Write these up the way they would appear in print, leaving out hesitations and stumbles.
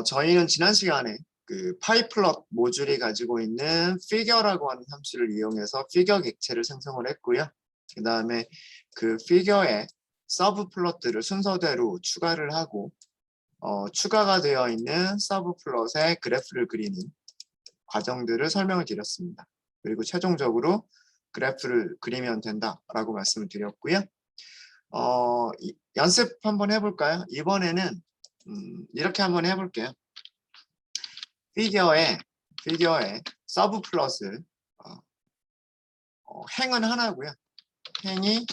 저희는 지난 시간에 그 파이플럿 모듈이 가지고 있는 figure라고 하는 함수를 이용해서 피겨 객체를 생성을 했고요. 그 다음에 그 피겨에 서브 플롯들을 순서대로 추가를 하고 추가가 되어 있는 서브 플롯의 그래프를 그리는 과정들을 설명을 드렸습니다. 그리고 최종적으로 그래프를 그리면 된다라고 말씀을 드렸고요. 연습 한번 해볼까요? 이번에는 이렇게 한번 해볼게요. 피겨에 서브 플롯을 행은 하나고요. 행이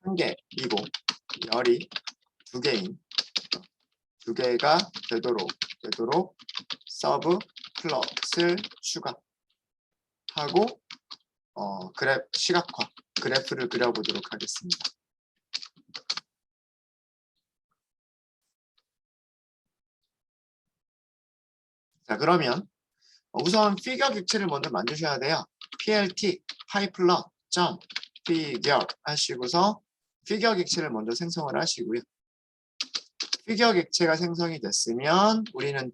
한 개이고 열이 두 개인 두 개가 되도록 서브 플롯을 추가하고 시각화 그래프를 그려보도록 하겠습니다. 자, 그러면 우선 피겨 객체를 먼저 만드셔야 돼요. plt 파이플럿 figure 하시고서 피겨 객체를 먼저 생성을 하시고요. 피겨 객체가 생성이 됐으면 우리는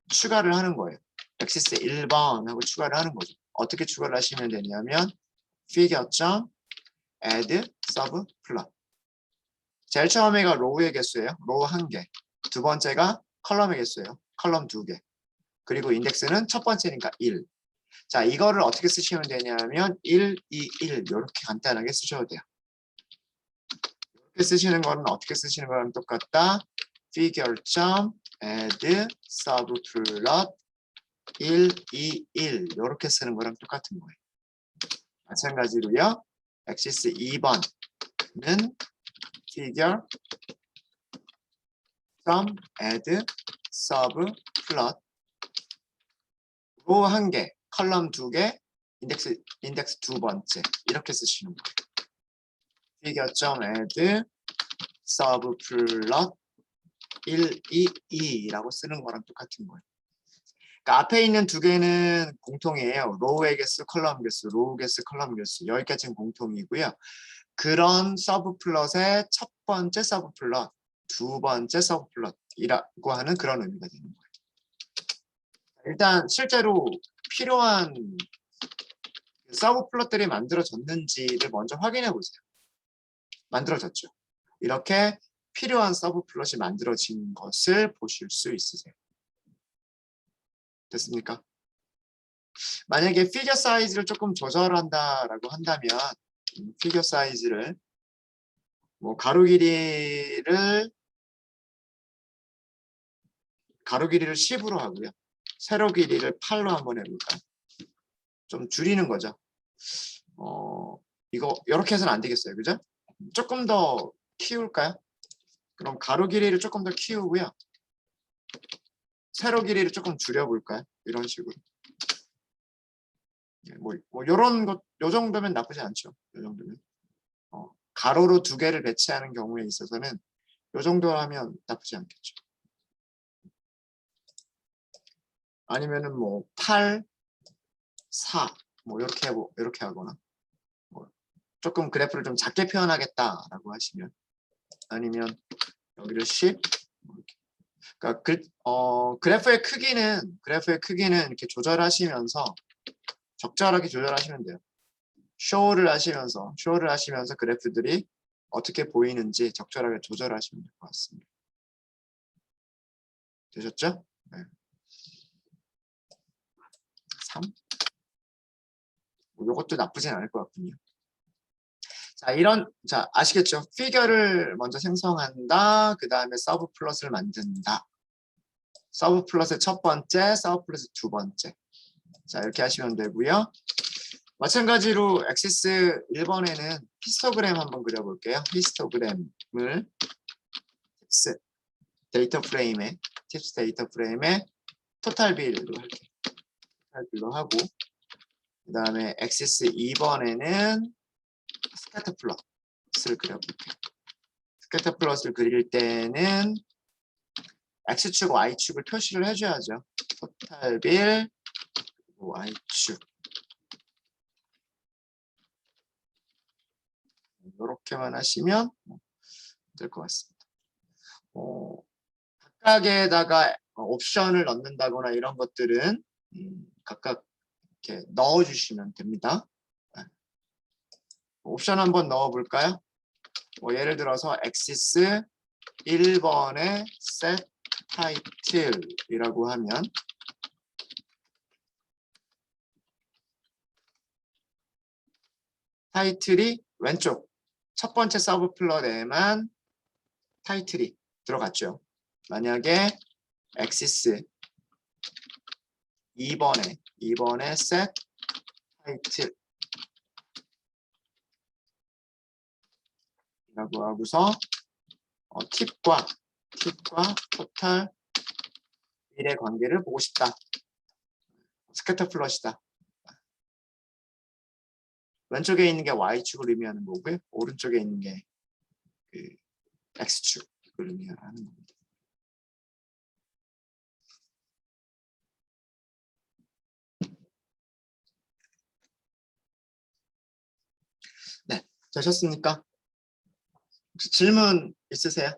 추가를 하는 거예요. 엑시스 1번 하고 추가를 하는 거죠. 어떻게 추가를 하시면 되냐면 figure.add subplot. 제일 처음에가 로우의 개수예요. 로우 1개. 두 번째가 컬럼의 개수예요. 컬럼 2개. 그리고 인덱스는 첫 번째니까 1. 자, 이거를 어떻게 쓰시면 되냐면 1, 2, 1 이렇게 간단하게 쓰셔도 돼요. 이렇게 쓰시는 거는 어떻게 쓰시는 거랑 똑같다. figure.add subplot 1, 2, 1 이렇게 쓰는 거랑 똑같은 거예요. 마찬가지로요. 엑시스 2번은 figure.add subplot 로우 1개, 컬럼 2개, 인덱스 두 번째 이렇게 쓰시는 거예요. figure.add subplot 1, 2, 2라고 쓰는 거랑 똑같은 거예요. 그러니까 앞에 있는 두 개는 공통이에요. 로우의 개수, 컬럼 개수, 로우 개수, 컬럼 개수 여기까지는 공통이고요. 그런 서브플롯의 첫 번째 서브플롯, 두 번째 서브플롯이라고 하는 그런 의미가 되는 거예요. 일단 실제로 필요한 서브플롯들이 만들어졌는지를 먼저 확인해 보세요. 만들어졌죠. 이렇게 필요한 서브플롯이 만들어진 것을 보실 수 있으세요. 됐습니까? 만약에 피겨 사이즈를 조금 조절한다라고 한다면 피겨 사이즈를 가로 길이를 10으로 하고요. 세로 길이를 8로 한번 해볼까요? 좀 줄이는 거죠. 이거 이렇게 해서는 안 되겠어요. 그죠? 조금 더 키울까요? 그럼 가로 길이를 조금 더 키우고요. 세로 길이를 조금 줄여볼까요? 이런 식으로. 요런 것, 요 정도면 나쁘지 않죠. 요 정도면. 가로로 두 개를 배치하는 경우에 있어서는 요 정도 하면 나쁘지 않겠죠. 아니면은 8, 4, 이렇게 하거나 조금 그래프를 좀 작게 표현하겠다라고 하시면 아니면 여기를 10 그러니까 그래프의 크기는 이렇게 조절하시면서 적절하게 조절하시면 돼요. 쇼를 하시면서 그래프들이 어떻게 보이는지 적절하게 조절하시면 될 것 같습니다. 되셨죠? 네. 3. 이것도 나쁘진 않을 것 같군요. 자, 아시겠죠? 피겨를 먼저 생성한다. 그 다음에 서브 플롯을 만든다. 서브 플롯의 첫 번째, 서브 플롯의 두 번째. 자, 이렇게 하시면 되고요. 마찬가지로 엑시스 1번에는 히스토그램 한번 그려볼게요. 히스토그램을 팁스 데이터 프레임에 토탈 빌로 할게요. 토탈 빌로 하고 그 다음에 엑시스 2번에는 스캐터 플롯을 그려볼게요. 스캐터 플롯을 그릴 때는 X축, Y축을 표시를 해줘야죠. 토탈 빌, Y축. 이렇게만 하시면 될 것 같습니다. 각각에다가 옵션을 넣는다거나 이런 것들은 각각 이렇게 넣어주시면 됩니다. 옵션 한번 넣어볼까요? 예를 들어서 axis 1번에 set title이라고 하면 타이틀이 왼쪽 첫 번째 서브 플롯에만 타이틀이 들어갔죠. 만약에 axis 2번에 set title 라고 하고서 팁과 토탈 일의 관계를 보고 싶다. 스캐터 플롯이다. 왼쪽에 있는 게 Y축을 의미하는 거고요. 오른쪽에 있는 게 그 X축을 의미하는 겁니다. 네, 되셨습니까? 혹시 질문 있으세요?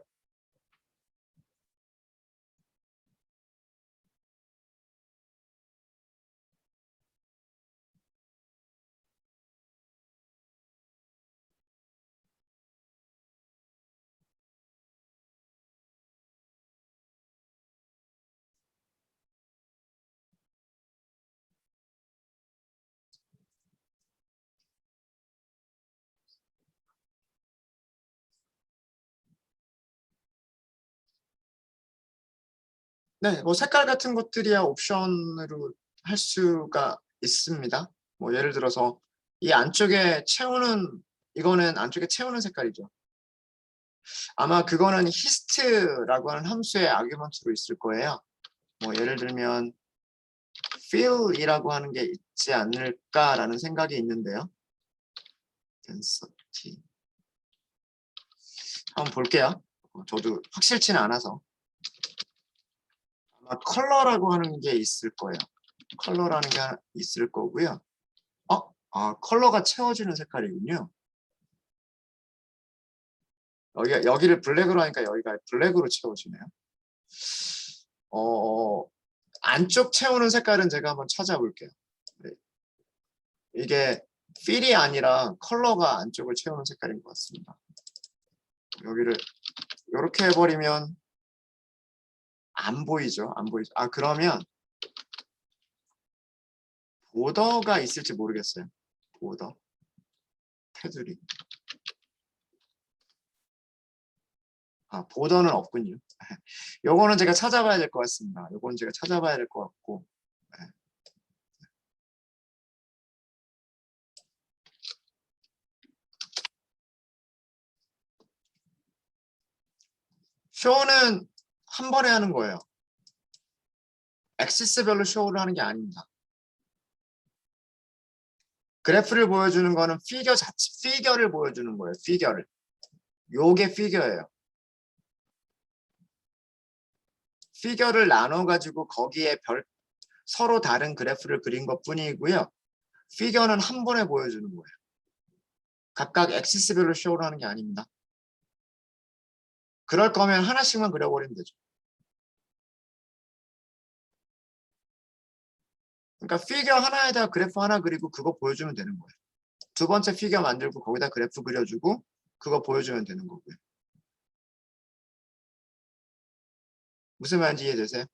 네, 색깔 같은 것들이야 옵션으로 할 수가 있습니다. 예를 들어서 이 안쪽에 채우는 이거는 안쪽에 채우는 색깔이죠. 아마 그거는 hist라고 하는 함수의 아규먼트로 있을 거예요. 예를 들면 fill이라고 하는 게 있지 않을까라는 생각이 있는데요. density 한번 볼게요. 저도 확실치는 않아서. 아마 컬러라고 하는 게 있을 거예요. 컬러라는 게 있을 거고요. 컬러가 채워지는 색깔이군요. 여기를 블랙으로 하니까 여기가 블랙으로 채워지네요. 안쪽 채우는 색깔은 제가 한번 찾아볼게요. 네. 이게 필이 아니라 컬러가 안쪽을 채우는 색깔인 것 같습니다. 여기를 이렇게 해버리면 안 보이죠? 안 보이죠? 그러면 보더가 있을지 모르겠어요. 보더, 테두리. 보더는 없군요. 요거는 제가 찾아봐야 될 것 같습니다. 요거는 제가 찾아봐야 될 것 같고. 네. 쇼는 한 번에 하는 거예요. 엑시스별로 쇼를 하는 게 아닙니다. 그래프를 보여주는 거는 피겨를 보여주는 거예요. 피겨를. 요게 피겨예요. 피겨를 나눠가지고 거기에 서로 다른 그래프를 그린 것 뿐이고요. 피겨는 한 번에 보여주는 거예요. 각각 엑시스별로 쇼를 하는 게 아닙니다. 그럴 거면 하나씩만 그려버리면 되죠. 그러니까 피겨 하나에다 그래프 하나 그리고 그거 보여주면 되는 거예요. 두 번째 피겨 만들고 거기다 그래프 그려주고 그거 보여주면 되는 거고요. 무슨 말인지 이해되세요?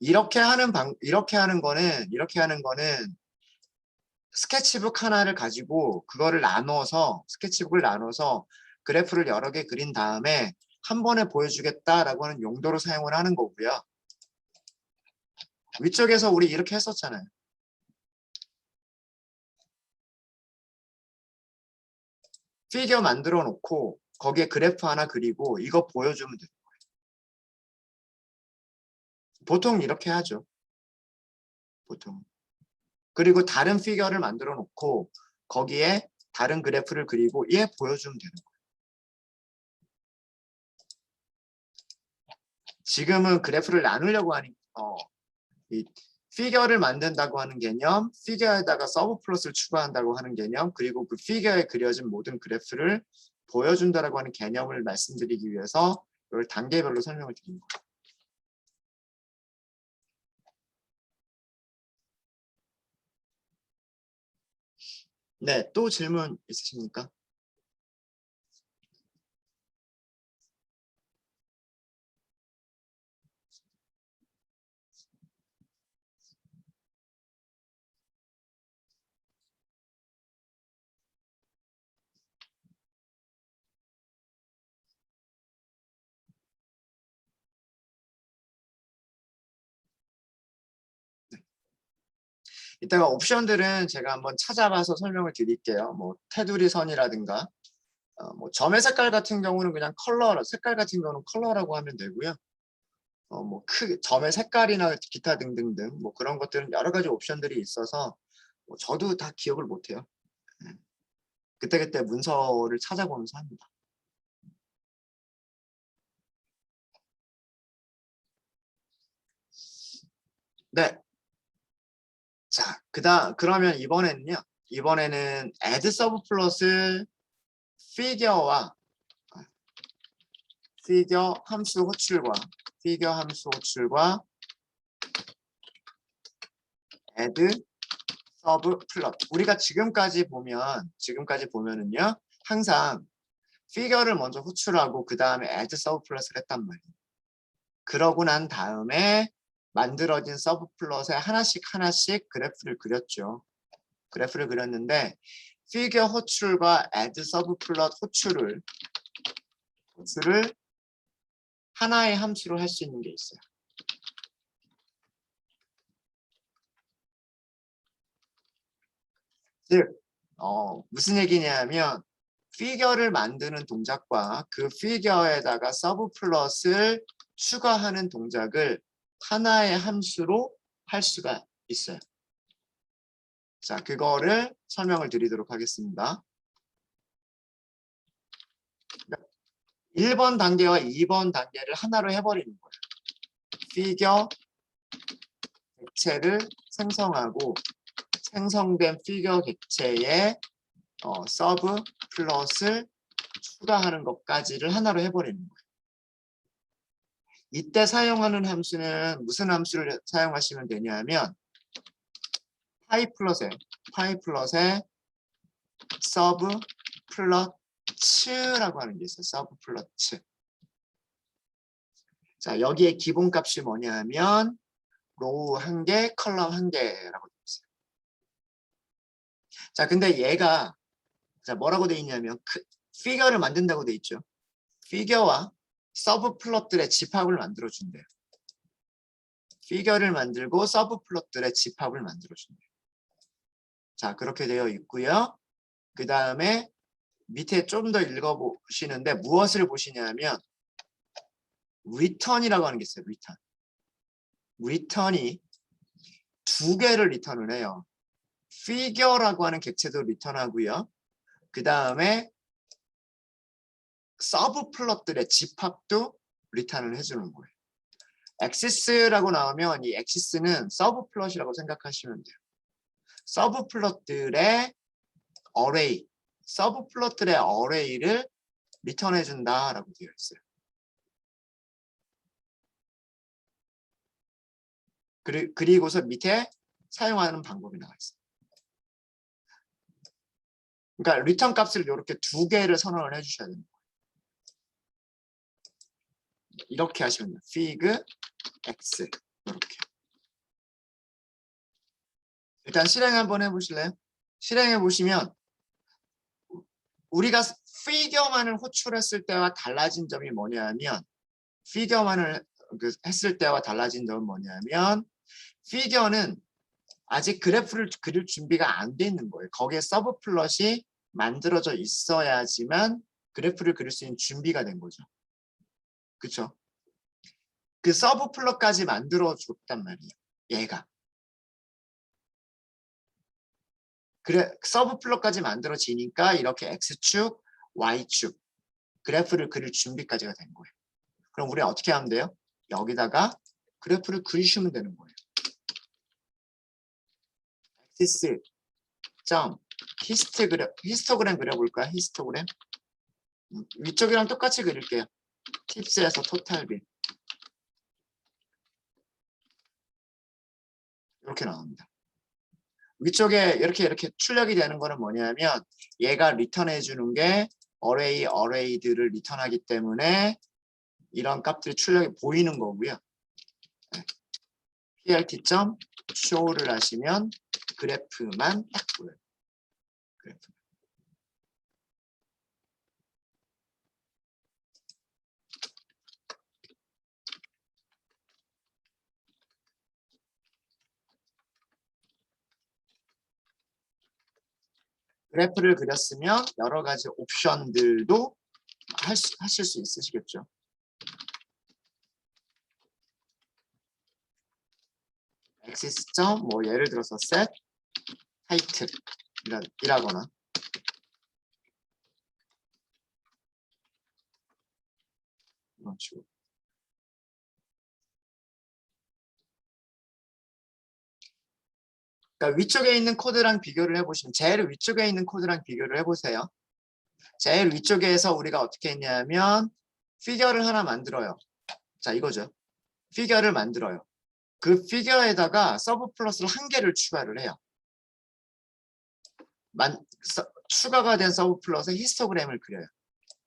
이렇게 하는 거는 스케치북 하나를 가지고 그거를 스케치북을 나눠서 그래프를 여러 개 그린 다음에 한 번에 보여주겠다라고 하는 용도로 사용을 하는 거고요. 위쪽에서 우리 이렇게 했었잖아요. 피겨 만들어 놓고 거기에 그래프 하나 그리고 이거 보여주면 돼요. 보통 이렇게 하죠. 보통. 그리고 다른 피겨를 만들어 놓고 거기에 다른 그래프를 그리고 얘 보여주면 되는 거예요. 지금은 그래프를 나누려고 하니 이 피겨를 만든다고 하는 개념, 피겨에다가 서브 플롯을 추가한다고 하는 개념, 그리고 그 피겨에 그려진 모든 그래프를 보여준다라고 하는 개념을 말씀드리기 위해서 이걸 단계별로 설명을 드린 거예요. 네, 또 질문 있으십니까? 이따가 옵션들은 제가 한번 찾아봐서 설명을 드릴게요. 뭐 테두리 선이라든가 뭐 점의 색깔 같은 경우는 그냥 컬러, 색깔 같은 경우는 컬러라고 하면 되고요. 뭐 점의 색깔이나 기타 등등등 뭐 그런 것들은 여러 가지 옵션들이 있어서 뭐 저도 다 기억을 못해요. 네. 그때그때 문서를 찾아보면서 합니다. 네. 자, 그러면 이번에는 add sub 플롯을 피겨와 피겨 함수 호출과 add sub 플롯. 우리가 지금까지 보면은요. 항상 피겨를 먼저 호출하고 그 다음에 add sub 플롯을 했단 말이에요. 그러고 난 다음에 만들어진 서브 플롯에 하나씩 그래프를 그렸죠. 그래프를 그렸는데 피겨 호출과 add 서브 플롯 호출을 하나의 함수로 할 수 있는 게 있어요. 즉, 무슨 얘기냐면 피겨를 만드는 동작과 그 피겨에다가 서브 플롯을 추가하는 동작을 하나의 함수로 할 수가 있어요. 자, 그거를 설명을 드리도록 하겠습니다. 1번 단계와 2번 단계를 하나로 해버리는 거예요. 피겨 객체를 생성하고 생성된 피겨 객체에 서브 플롯을 추가하는 것까지를 하나로 해버리는 거예요. 이때 사용하는 함수는 무슨 함수를 사용하시면 되냐면 파이플롯에 서브 플롯츠라고 하는 게 있어요. 서브 플롯츠. 자, 여기에 기본값이 뭐냐면 로우 1개, 컬럼 1개라고 되어 있어요. 자, 근데 얘가 뭐라고 되어 있냐면 피겨를 만든다고 되어 있죠. 피겨와 서브 플롯들의 집합을 만들어 준대요. 피겨를 만들고 서브 플롯들의 집합을 만들어 준대요. 자, 그렇게 되어 있고요. 그 다음에 밑에 좀 더 읽어보시는데 무엇을 보시냐면 return이라고 하는 게 있어요. return이 두 개를 리턴을 해요. figure라고 하는 객체도 리턴하고요. 그 다음에 서브 플롯들의 집합도 리턴을 해주는 거예요. 엑시스라고 나오면 이 엑시스는 서브 플롯이라고 생각하시면 돼요. 서브 플롯들의 어레이를 리턴해 준다라고 되어 있어요. 그리고서 밑에 사용하는 방법이 나와 있어요. 그러니까 리턴 값을 이렇게 두 개를 선언을 해주셔야 됩니다. 이렇게 하시면 돼요. fig x 이렇게. 일단 실행 한번 해보실래요? 실행해 보시면 우리가 피겨만을 호출했을 때와 달라진 점이 뭐냐면 피겨만을 했을 때와 달라진 점은 뭐냐면 피겨는 아직 그래프를 그릴 준비가 안 돼 있는 거예요. 거기에 서브 플롯이 만들어져 있어야지만 그래프를 그릴 수 있는 준비가 된 거죠. 그렇죠? 그 서브 플롯까지 만들어 줬단 말이에요. 얘가. 그래 서브 플롯까지 만들어지니까 이렇게 X축, Y축 그래프를 그릴 준비까지가 된 거예요. 그럼 우리 어떻게 하면 돼요? 여기다가 그래프를 그리시면 되는 거예요. 엑시스 점 히스토그램 그려볼까요? 히스토그램. 위쪽이랑 똑같이 그릴게요. 팁스에서 토탈비. 이렇게 나옵니다. 위쪽에 이렇게 출력이 되는 거는 뭐냐면 얘가 리턴해 주는 게 어레이들을 리턴하기 때문에 이런 값들이 출력이 보이는 거고요. plt.show를 하시면 그래프만 딱 보여요. 그래프. 그래프를 그렸으면 여러 가지 옵션들도 하실 수 있으시겠죠. 엑시스 뭐 예를 들어서 set 타이틀 이라거나 이런 식으로. 그러니까 위쪽에 있는 코드랑 비교를 해보시면 제일 위쪽에 있는 코드랑 비교를 해보세요. 제일 위쪽에서 우리가 어떻게 했냐면 피겨를 하나 만들어요. 자, 이거죠. 피겨를 만들어요. 그 피겨에다가 서브 플러스를 한 개를 추가를 해요. 추가가 된 서브 플러스에 히스토그램을 그려요.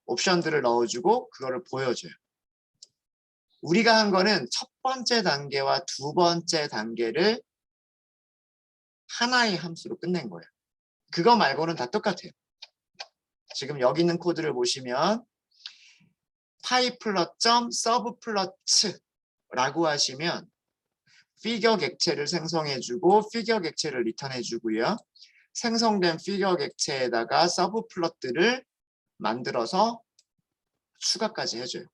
옵션들을 넣어주고 그거를 보여줘요. 우리가 한 거는 첫 번째 단계와 두 번째 단계를 하나의 함수로 끝낸 거예요. 그거 말고는 다 똑같아요. 지금 여기 있는 코드를 보시면 pyplot.subplot라고 하시면 피겨 객체를 생성해주고 피겨 객체를 리턴해주고요. 생성된 피겨 객체에다가 서브플롯들을 만들어서 추가까지 해줘요.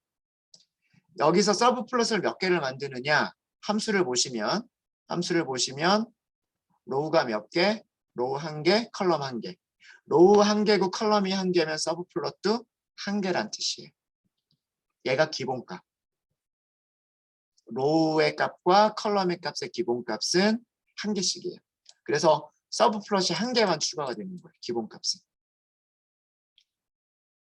여기서 서브플롯을 몇 개를 만드느냐 함수를 보시면 로우가 몇 개, 로우 한 개, 컬럼 한 개. 로우 한 개고 컬럼이 한 개면 서브플롯도 한 개란 뜻이에요. 얘가 기본값. 로우의 값과 컬럼의 값의 기본값은 한 개씩이에요. 그래서 서브플롯이 한 개만 추가가 되는 거예요. 기본값은.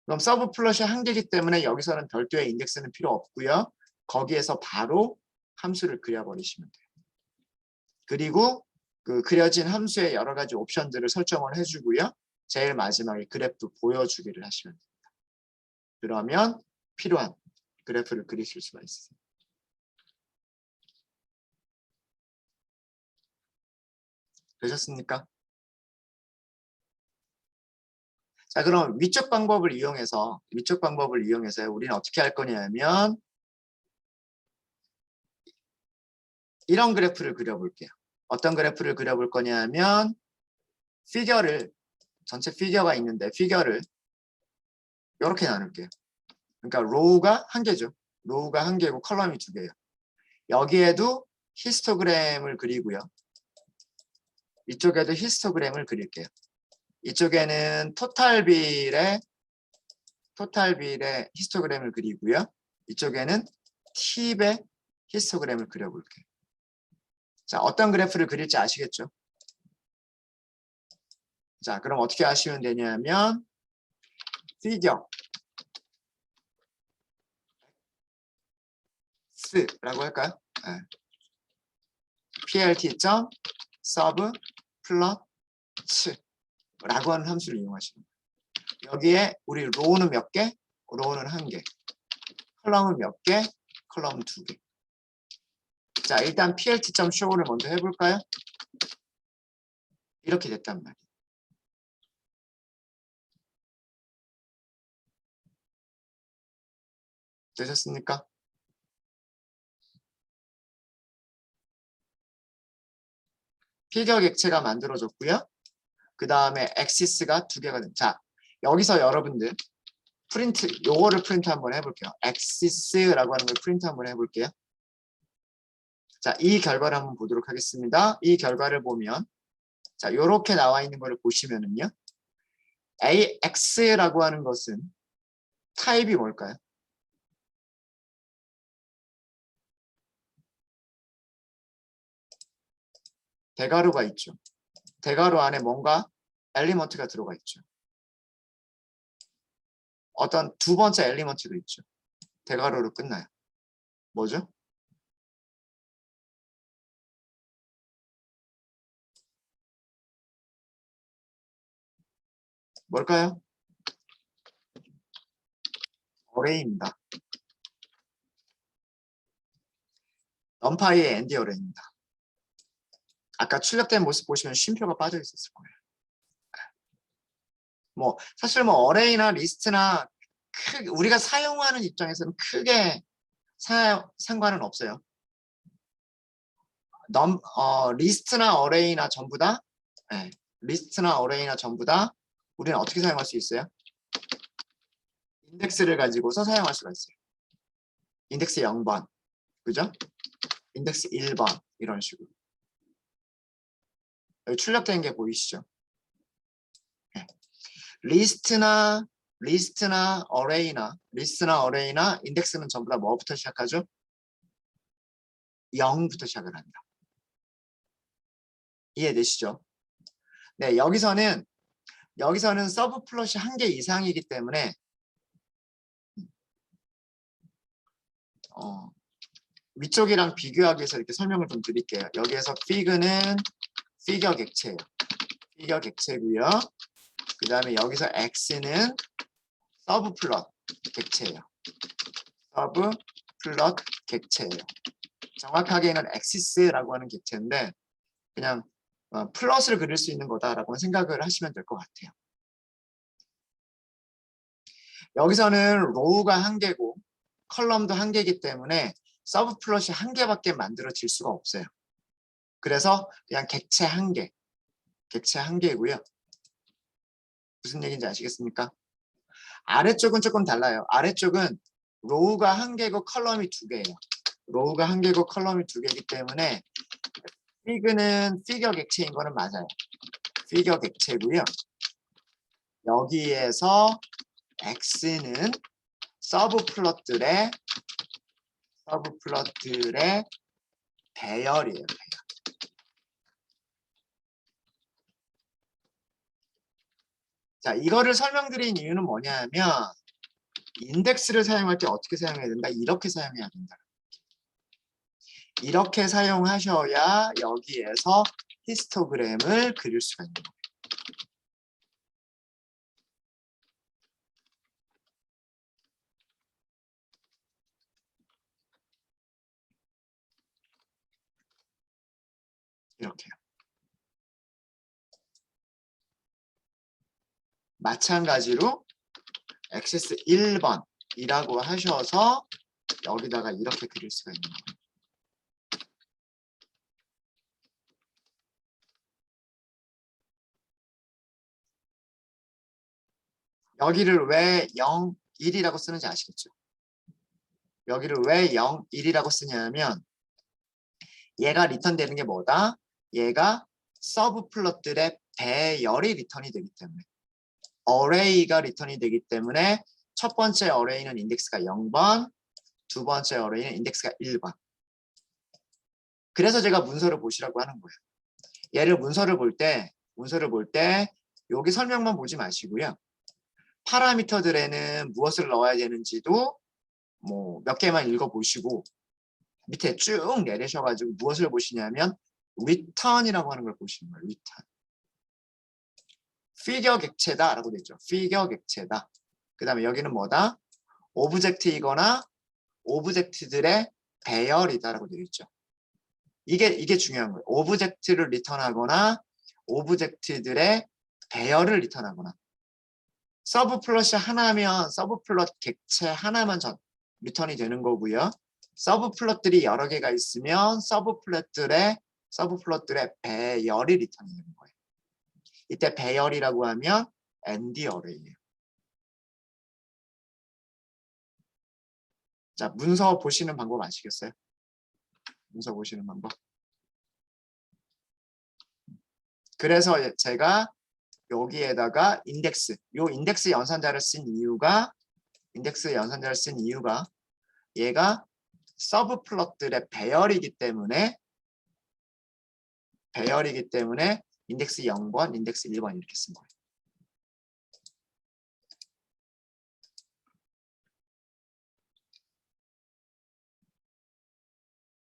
그럼 서브플롯이 한 개이기 때문에 여기서는 별도의 인덱스는 필요 없고요. 거기에서 바로 함수를 그려버리시면 돼요. 그리고 그 그려진 함수의 여러 가지 옵션들을 설정을 해주고요. 제일 마지막에 그래프 보여주기를 하시면 됩니다. 그러면 필요한 그래프를 그리실 수가 있어요. 되셨습니까? 자, 그럼 위쪽 방법을 이용해서 우리는 어떻게 할 거냐면 이런 그래프를 그려볼게요. 어떤 그래프를 그려볼 거냐면 전체 피겨가 있는데 피겨를 이렇게 나눌게요. 그러니까 로우가 한 개죠. 로우가 한 개고 컬럼이 두 개예요. 여기에도 히스토그램을 그리고요. 이쪽에도 히스토그램을 그릴게요. 이쪽에는 토탈빌의 히스토그램을 그리고요. 이쪽에는 팁의 히스토그램을 그려볼게요. 자, 어떤 그래프를 그릴지 아시겠죠? 자, 그럼 어떻게 하시면 되냐면 피겨 X라고 할까요? 네. plt.subplot라고 하는 함수를 이용하시면 돼요. 여기에 우리 로우는 몇 개? 로우는 한 개. 컬럼은 몇 개? 컬럼은 두 개. 자, 일단 plt.show를 먼저 해볼까요? 이렇게 됐단 말이에요. 되셨습니까? 피겨 객체가 만들어졌고요. 그 다음에 엑시스가 두 개가 됩니다. 자, 여기서 여러분들 요거를 프린트 한번 해볼게요. 엑시스라고 하는 걸 프린트 한번 해볼게요. 자, 이 결과를 한번 보도록 하겠습니다. 이 결과를 보면 자, 요렇게 나와 있는 거를 보시면은요. AX라고 하는 것은 타입이 뭘까요? 대괄호가 있죠. 대괄호 안에 뭔가 엘리먼트가 들어가 있죠. 어떤 두 번째 엘리먼트도 있죠. 대괄호로 끝나요. 뭐죠? 뭘까요? 어레이입니다. 넘파이의 엔디 어레이입니다. 아까 출력된 모습 보시면 쉼표가 빠져 있었을 거예요. 뭐 사실 뭐 어레이나 리스트나 우리가 사용하는 입장에서는 크게 상관은 없어요. 리스트나 어레이나 전부 다 네, 리스트나 어레이나 전부 다 우리는 어떻게 사용할 수 있어요? 인덱스를 가지고서 사용할 수가 있어요. 인덱스 0번, 그죠? 인덱스 1번 이런 식으로. 여기 출력된 게 보이시죠? 네. 리스트나 어레이나 인덱스는 전부 다 뭐부터 시작하죠? 0부터 시작을 합니다. 이해되시죠? 네, 여기서는 서브 플롯이 1개 이상이기 때문에 위쪽이랑 비교하기 위해서 이렇게 설명을 좀 드릴게요. 여기에서 fig는 피겨 객체예요. 피겨 객체고요. 그 다음에 여기서 x는 서브 플롯 객체예요. 서브 플롯 객체예요. 정확하게는 엑시스라고 하는 객체인데 그냥 플롯을 그릴 수 있는 거다라고 생각을 하시면 될 것 같아요. 여기서는 로우가 1개고 컬럼도 1개이기 때문에 서브 플롯이 1개밖에 만들어질 수가 없어요. 그래서 그냥 객체 1개, 객체 1개고요. 무슨 얘기인지 아시겠습니까? 아래쪽은 조금 달라요. 아래쪽은 로우가 1개고 컬럼이 2개예요. 로우가 1개고 컬럼이 2개이기 때문에 피그는 피겨 객체인 거는 맞아요. 피겨 객체고요. 여기에서 x는 서브 플롯들의 배열이에요. 자, 이거를 설명드린 이유는 뭐냐면 인덱스를 사용할 때 어떻게 사용해야 된다? 이렇게 사용해야 된다. 이렇게 사용하셔야 여기에서 히스토그램을 그릴 수가 있는 거예요. 이렇게요. 마찬가지로 액세스 1번이라고 하셔서 여기다가 이렇게 그릴 수가 있는 거예요. 여기를 왜 0, 1이라고 쓰는지 아시겠죠? 여기를 왜 0, 1이라고 쓰냐면 얘가 리턴되는 게 뭐다? 얘가 서브 플롯들의 배열이 리턴이 되기 때문에 어레이가 리턴이 되기 때문에 첫 번째 어레이는 인덱스가 0번, 두 번째 어레이는 인덱스가 1번. 그래서 제가 문서를 보시라고 하는 거예요. 얘를 문서를 볼 때 여기 설명만 보지 마시고요. 파라미터들에는 무엇을 넣어야 되는지도 뭐 몇 개만 읽어보시고 밑에 쭉 내리셔가지고 무엇을 보시냐면 return이라고 하는 걸 보시는 거예요. return. 피겨 객체다라고 되죠. 피겨 객체다. 그 다음에 여기는 뭐다? 오브젝트이거나 오브젝트들의 배열이다라고 되어 있죠. 이게 중요한 거예요. 오브젝트를 리턴하거나 오브젝트들의 배열을 리턴하거나 서브 플롯이 하나면 서브 플롯 객체 하나만 리턴이 되는 거고요. 서브 플롯들이 여러 개가 있으면 서브 플롯들의 배열이 리턴이 되는 거예요. 이때 배열이라고 하면 ND 어레이예요. 자, 문서 보시는 방법 아시겠어요? 문서 보시는 방법. 그래서 제가 여기에다가 인덱스 연산자를 쓴 이유가 얘가 서브 플롯들의 배열이기 때문에 인덱스 0번, 인덱스 1번 이렇게 쓴 거예요.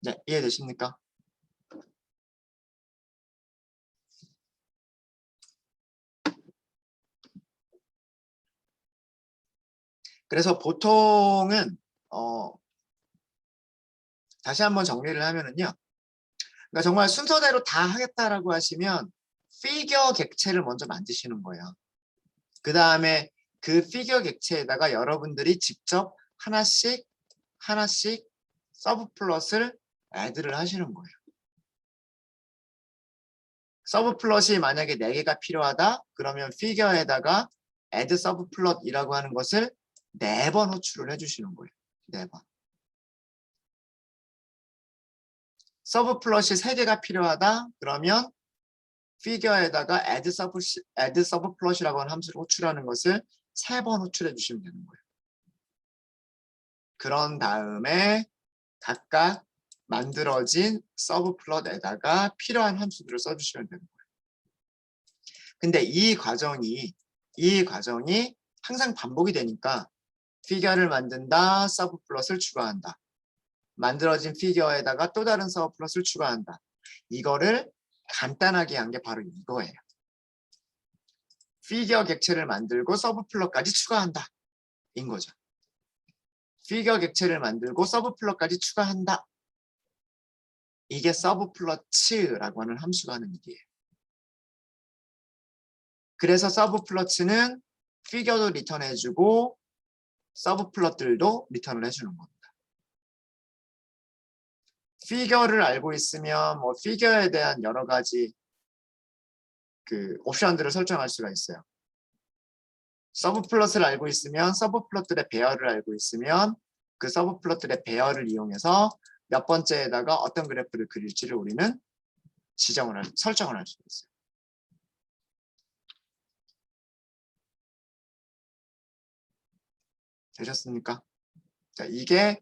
네, 이해되십니까? 그래서 보통은 다시 한번 정리를 하면은요. 그러니까 정말 순서대로 다 하겠다라고 하시면 피겨 객체를 먼저 만드시는 거예요. 그 다음에 그 피겨 객체에다가 여러분들이 직접 하나씩 서브 플롯을 애드를 하시는 거예요. 서브 플롯이 만약에 4개가 필요하다 그러면 피겨에다가 add 서브 플롯이라고 하는 것을 4번 호출을 해주시는 거예요. 4번. 서브 플롯이 3개가 필요하다 그러면 피겨에다가 add 서브 플롯이라고 하는 함수를 호출하는 것을 3번 호출해 주시면 되는 거예요. 그런 다음에 각각 만들어진 서브 플롯에다가 필요한 함수들을 써주시면 되는 거예요. 근데 이 과정이 항상 반복이 되니까 피겨를 만든다, 서브 플롯을 추가한다. 만들어진 피겨에다가 또 다른 서브 플롯을 추가한다. 이거를 간단하게 한 게 바로 이거예요. 피겨 객체를 만들고 서브 플롯까지 추가한다. 인 거죠. 피겨 객체를 만들고 서브 플롯까지 추가한다. 이게 서브 플러츠라고 하는 함수가 하는 일이에요. 그래서 서브 플러츠는 피겨도 리턴해주고 서브 플롯들도 리턴을 해주는 겁니다. 피겨를 알고 있으면 뭐 피겨에 대한 여러 가지 그 옵션들을 설정할 수가 있어요. 서브 플롯을 알고 있으면 서브 플롯들의 배열을 알고 있으면 그 서브 플롯들의 배열을 이용해서 몇 번째에다가 어떤 그래프를 그릴지를 우리는 설정을 할 수가 있어요. 되셨습니까? 자, 이게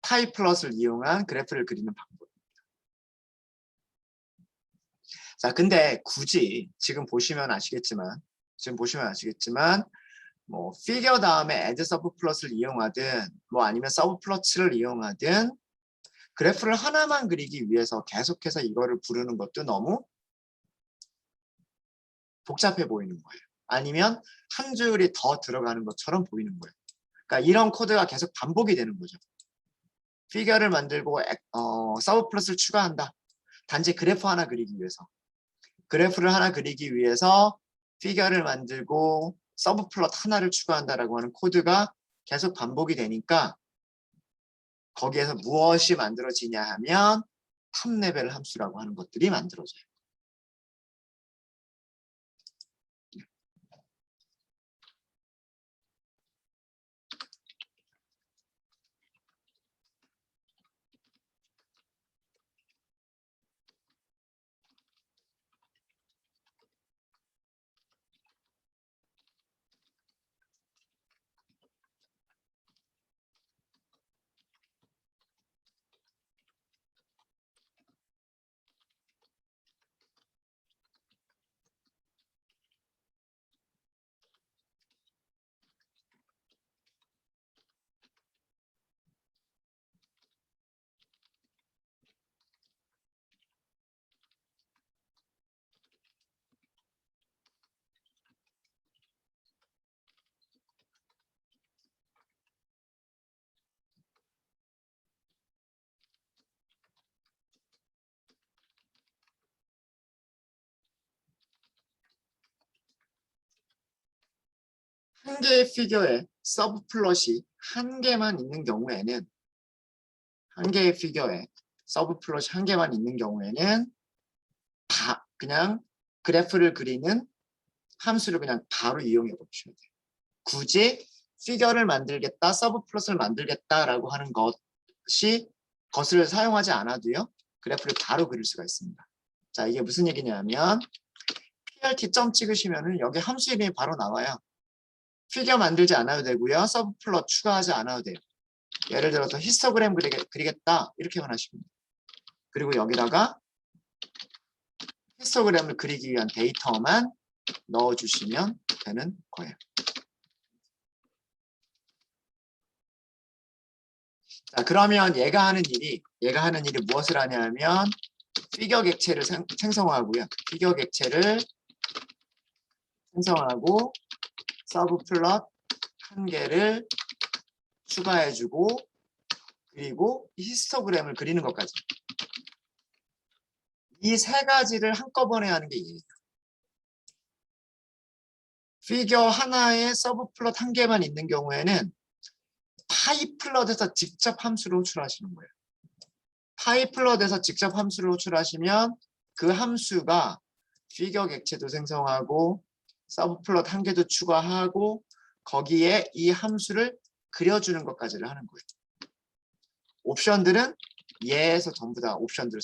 타입 플롯을 이용한 그래프를 그리는 방법입니다. 자, 근데 굳이 지금 보시면 아시겠지만 뭐 피겨 다음에 add 서브 플롯을 이용하든 뭐 아니면 서브 플롯을 이용하든 그래프를 하나만 그리기 위해서 계속해서 이거를 부르는 것도 너무 복잡해 보이는 거예요. 아니면 한 줄이 더 들어가는 것처럼 보이는 거예요. 그러니까 이런 코드가 계속 반복이 되는 거죠. 피겨를 만들고 서브 플롯을 추가한다. 단지 그래프 하나 그리기 위해서. 그래프를 하나 그리기 위해서 피겨를 만들고 서브 플롯 하나를 추가한다라고 하는 코드가 계속 반복이 되니까 거기에서 무엇이 만들어지냐 하면 탑레벨 함수라고 하는 것들이 만들어져요. 한 개의 피겨에 서브 플롯이 한 개만 있는 경우에는 한 개의 피겨에 서브 플롯이 한 개만 있는 경우에는 다 그냥 그래프를 그리는 함수를 그냥 바로 이용해 보셔야 돼요. 굳이 피겨를 만들겠다, 서브 플롯을 만들겠다라고 하는 것을 사용하지 않아도요. 그래프를 바로 그릴 수가 있습니다. 자, 이게 무슨 얘기냐면 plt 점 찍으시면은 여기 함수 이름이 바로 나와요. 피겨 만들지 않아도 되고요. 서브 플롯 추가하지 않아도 돼요. 예를 들어서 히스토그램 그리겠다 이렇게만 하시면 돼요. 그리고 여기다가 히스토그램을 그리기 위한 데이터만 넣어주시면 되는 거예요. 자, 그러면 얘가 하는 일이 무엇을 하냐면 피겨 객체를 생성하고요. 피겨 객체를 생성하고 서브 플롯 한 개를 추가해주고 그리고 히스토그램을 그리는 것까지. 이 세 가지를 한꺼번에 하는 게 얘예요. 피겨 하나에 서브 플롯 한 개만 있는 경우에는 파이플럿에서 직접 함수를 호출하시는 거예요. 파이플럿에서 직접 함수를 호출하시면 그 함수가 피겨 객체도 생성하고 서브 플롯 한 개도 추가하고 거기에 이 함수를 그려주는 것까지를 하는 거예요. 옵션들은 얘에서 전부 다 옵션들을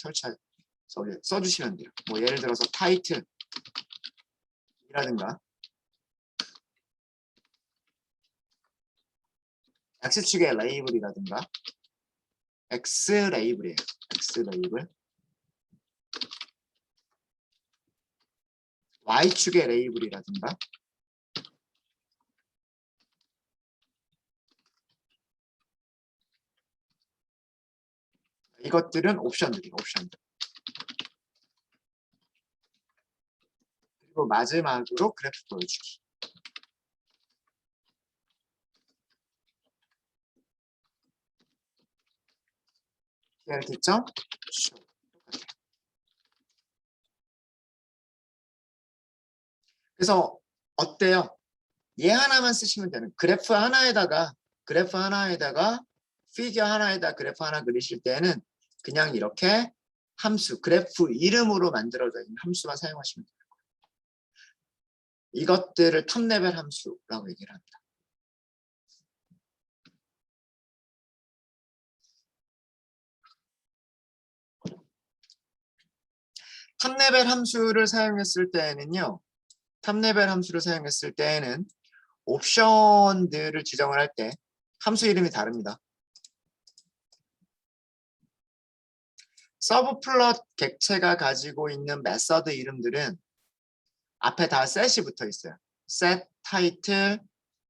써주시면 돼요. 뭐 예를 들어서 타이틀이라든가 X축의 레이블이라든가 X 레이블이에요. X 레이블. Y축의 레이블이라든가 이것들은 옵션들이에요. 옵션들. 그리고 마지막으로 그래프 보여주기. 이렇게 있죠? 그래서 어때요? 얘 하나만 쓰시면 되는 그래프 하나에다가 피겨 하나에다 그래프 하나 그리실 때는 그냥 이렇게 함수, 그래프 이름으로 만들어져 있는 함수만 사용하시면 돼요. 이것들을 탑레벨 함수라고 얘기를 합니다. 탑레벨 함수를 사용했을 때는요. 탑레벨 함수를 사용했을 때에는 옵션들을 지정을 할 때 함수 이름이 다릅니다. 서브 플롯 객체가 가지고 있는 메서드 이름들은 앞에 다 셋이 붙어 있어요. set title,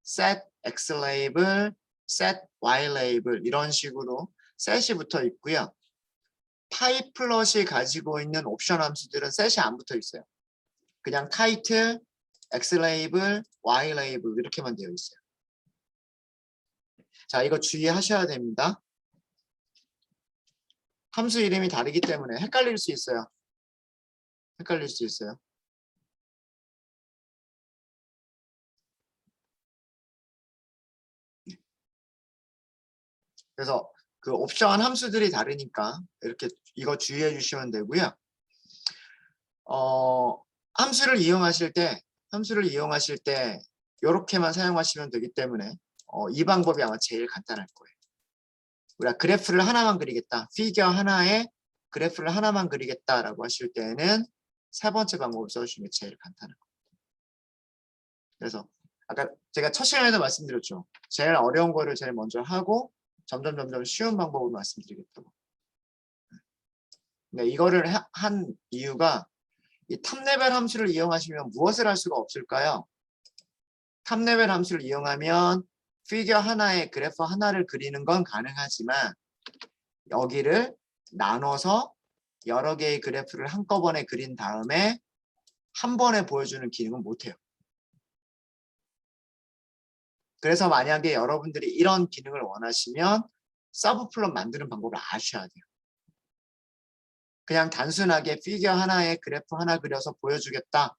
set x label, set y label 이런 식으로 셋이 붙어 있고요. 파이플럿이 가지고 있는 옵션 함수들은 셋이 안 붙어 있어요. 그냥 title, x label, y label 이렇게만 되어 있어요. 자, 이거 주의하셔야 됩니다. 함수 이름이 다르기 때문에 헷갈릴 수 있어요. 헷갈릴 수 있어요. 그래서 그 옵션 함수들이 다르니까 이렇게 이거 주의해 주시면 되고요. 함수를 이용하실 때 이렇게만 사용하시면 되기 때문에 이 방법이 아마 제일 간단할 거예요. 우리가 그래프를 하나만 그리겠다. 피겨 하나에 그래프를 하나만 그리겠다라고 하실 때는 세 번째 방법을 써주시면 제일 간단할 거예요. 그래서 아까 제가 첫 시간에도 말씀드렸죠. 제일 어려운 거를 제일 먼저 하고 점점 쉬운 방법을 말씀드리겠다고. 네, 이거를 한 이유가 이 탑레벨 함수를 이용하시면 무엇을 할 수가 없을까요? 탑레벨 함수를 이용하면 피겨 하나에 그래프 하나를 그리는 건 가능하지만 여기를 나눠서 여러 개의 그래프를 한꺼번에 그린 다음에 한 번에 보여주는 기능은 못해요. 그래서 만약에 여러분들이 이런 기능을 원하시면 서브플롯 만드는 방법을 아셔야 돼요. 그냥 단순하게 피겨 하나에 그래프 하나 그려서 보여주겠다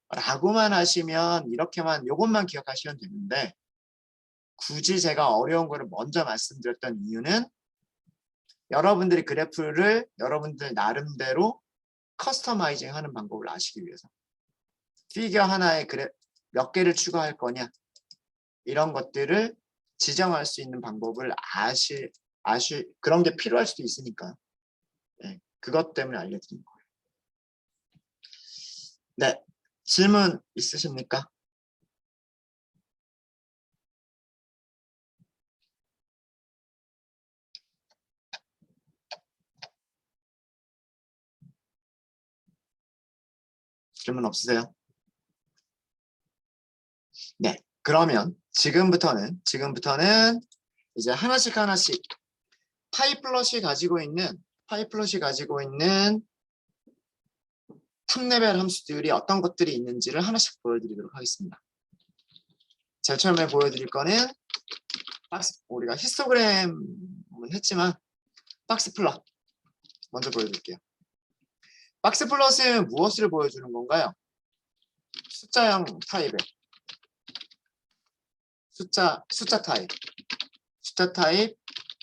라고만 하시면 이렇게만 요것만 기억하시면 되는데 굳이 제가 어려운 거를 먼저 말씀드렸던 이유는 여러분들이 그래프를 여러분들 나름대로 커스터마이징 하는 방법을 아시기 위해서 피겨 하나에 몇 개를 추가할 거냐 이런 것들을 지정할 수 있는 방법을 그런 게 필요할 수도 있으니까 네, 그것 때문에 알려드린 거예요. 네, 질문 있으십니까? 질문 없으세요? 네. 그러면 지금부터는 이제 하나씩 파이플럿이 가지고 있는 탑레벨 함수들이 어떤 것들이 있는지를 하나씩 보여드리도록 하겠습니다. 제일 처음에 보여드릴 거는 우리가 히스토그램은 했지만 박스플럿 먼저 보여드릴게요. 박스플럿은 무엇을 보여주는 건가요? 숫자형 타입의 숫자 타입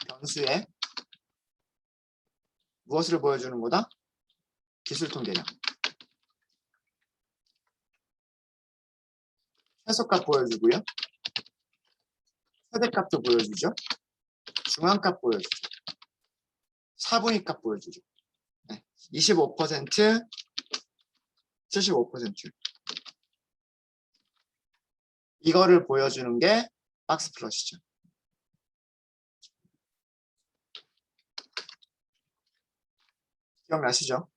변수에 무엇을 보여주는 거다? 기술통 개념. 최소값 보여주고요. 최대값도 보여주죠. 중앙값 보여주죠. 사분위값 보여주죠. 네. 25%, 75%. 이거를 보여주는 게 박스플럿이죠. 기억나시죠?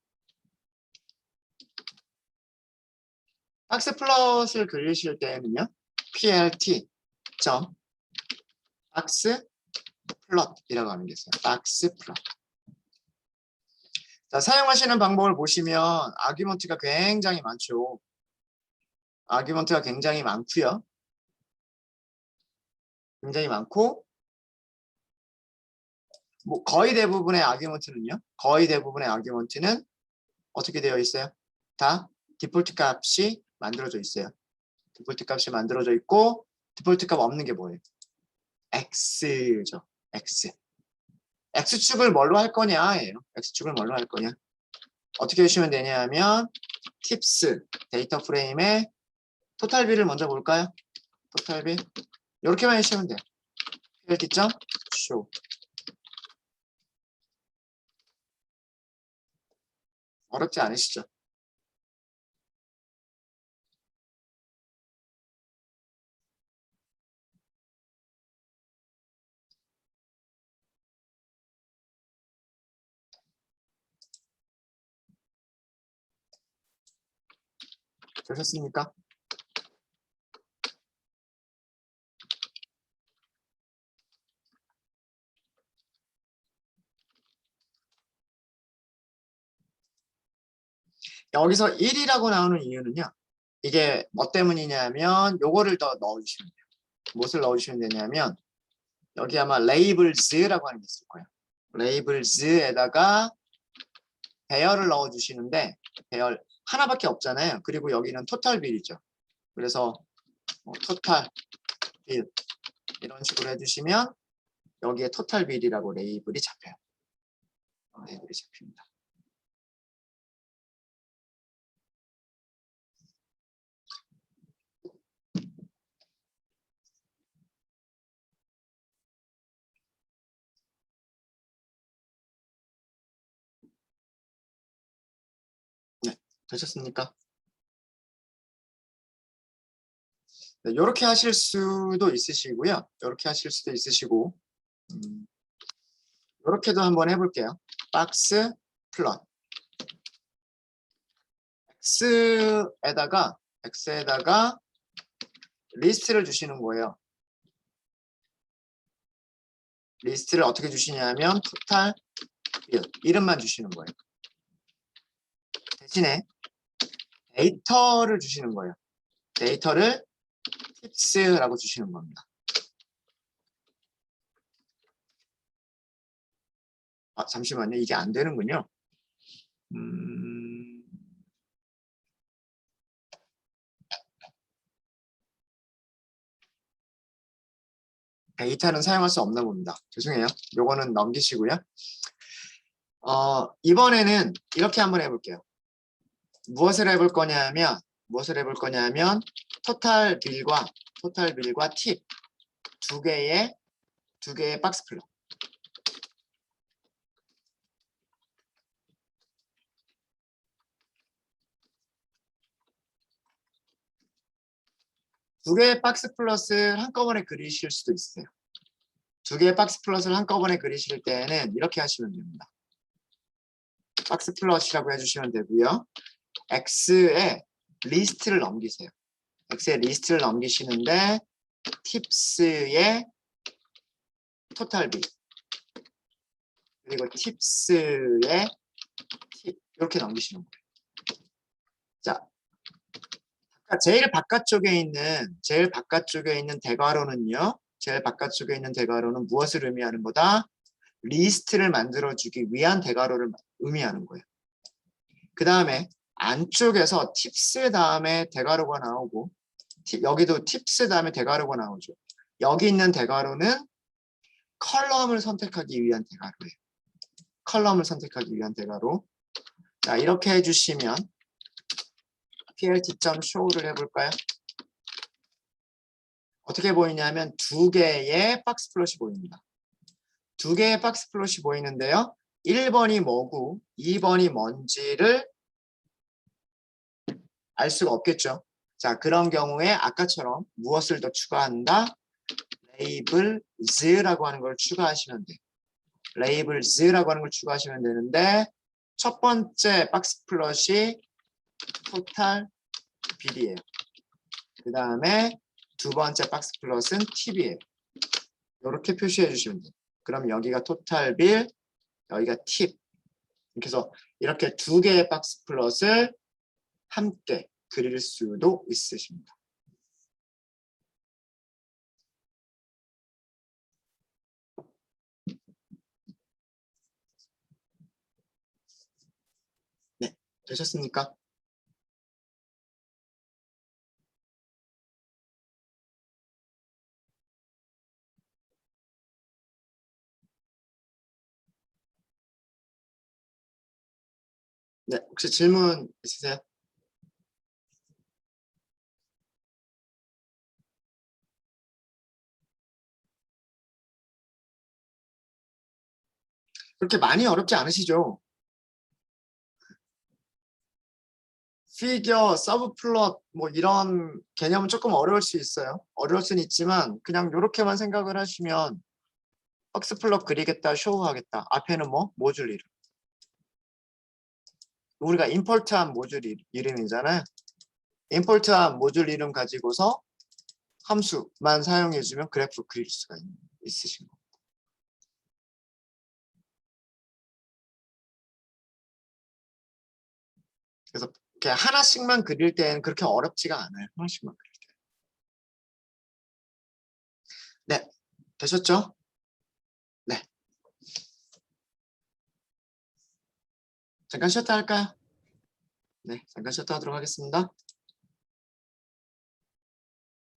박스플럿을 그리실 때는요. plt 박스플럿이라고 하는 게 있어요. 박스플럿. 자, 사용하시는 방법을 보시면 아규먼트가 굉장히 많죠. 아규먼트가 굉장히 많고요. 굉장히 많고 뭐 거의 대부분의 아규먼트는 어떻게 되어 있어요? 다 디폴트 값이 만들어져 있어요. 디폴트 값이 만들어져 있고 디폴트 값 없는 게 뭐예요? x죠. x축을 뭘로 할 거냐예요. x축을 뭘로 할 거냐. 어떻게 해주시면 되냐 하면 팁스 데이터 프레임의 토탈비를 먼저 볼까요? 토탈비 이렇게만 해주시면 돼요. plt.show 어렵지 않으시죠? 되셨습니까? 여기서 1이라고 나오는 이유는요. 이게 뭐 때문이냐면 요거를 더 넣어주시면 돼요. 무엇을 넣어주시면 되냐면 여기 아마 레이블즈라고 하는 게 있을 거예요. 레이블즈에다가 배열을 넣어주시는데 배열 하나밖에 없잖아요. 그리고 여기는 토탈 빌이죠. 그래서 토탈 빌 이런 식으로 해주시면 여기에 토탈 빌이라고 레이블이 잡혀요. 레이블이 잡힙니다. 네, 되셨습니까? 네, 이렇게 하실 수도 있으시고요. 이렇게 하실 수도 있으시고 이렇게도 한번 해볼게요. 박스 플롯 x에다가 리스트를 주시는 거예요. 리스트를 어떻게 주시냐면 토탈 이름만 주시는 거예요. 대신에 데이터를 주시는 거예요. 데이터를 팁스라고 주시는 겁니다. 아, 잠시만요. 이게 안 되는군요. 데이터는 사용할 수 없나 봅니다. 죄송해요. 요거는 넘기시고요. 이번에는 이렇게 한번 해볼게요. 무엇을 해볼 거냐면 토탈 빌과 팁 두 개의 박스 플롯. 두 개의 박스 플롯을 한꺼번에 그리실 수도 있어요. 두 개의 박스 플롯을 한꺼번에 그리실 때는 이렇게 하시면 됩니다. 박스 플롯이라고 해주시면 되고요. x에 리스트를 넘기세요. 엑셀 리스트를 넘기시는데 팁스의 토탈비 그리고 팁스의 팁 이렇게 넘기시는 거예요. 자, 제일 바깥쪽에 있는 대괄호는요. 제일 바깥쪽에 있는 대괄호는 무엇을 의미하는 거다? 리스트를 만들어주기 위한 대괄호를 의미하는 거예요. 그 다음에 안쪽에서 팁스 다음에 대괄호가 나오고 여기도 팁스 다음에 대괄호가 나오죠. 여기 있는 대괄호는 컬럼을 선택하기 위한 대괄호예요. 컬럼을 선택하기 위한 대괄호. 자, 이렇게 해주시면 plt.show를 해볼까요? 어떻게 보이냐면 두 개의 박스 플롯이 보입니다. 두 개의 박스 플롯이 보이는데요. 1번이 뭐고 2번이 뭔지를 알 수가 없겠죠. 자, 그런 경우에 아까처럼 무엇을 더 추가한다? labels라고 하는 걸 추가하시면 돼요. labels라고 하는 걸 추가하시면 되는데 첫 번째 박스 플롯이 total bill이에요. 그 다음에 두 번째 박스 플롯은 팁이에요. 이렇게 표시해 주시면 돼요. 그럼 여기가 total bill, 여기가 팁. 그래서 이렇게 두 개의 박스 플롯을 함께 그릴 수도 있으십니다. 네, 되셨습니까? 네, 혹시 질문 있으세요? 그렇게 많이 어렵지 않으시죠? 피겨, 서브플롯 뭐 이런 개념은 조금 어려울 수 있어요. 어려울 수는 있지만 그냥 이렇게만 생각을 하시면 박스 플롯 그리겠다, 쇼우하겠다. 앞에는 뭐? 모듈 이름. 우리가 임포트한 모듈 이름이잖아요. 임포트한 모듈 이름 가지고서 함수만 사용해주면 그래프 그릴 수가 있으신 거예요. 그래서 그냥 하나씩만 그릴 때는 그렇게 어렵지가 않아요. 하나씩만 그릴 때. 네, 되셨죠? 네. 잠깐 쉬었다 할까요? 네, 잠깐 쉬었다 하도록 하겠습니다.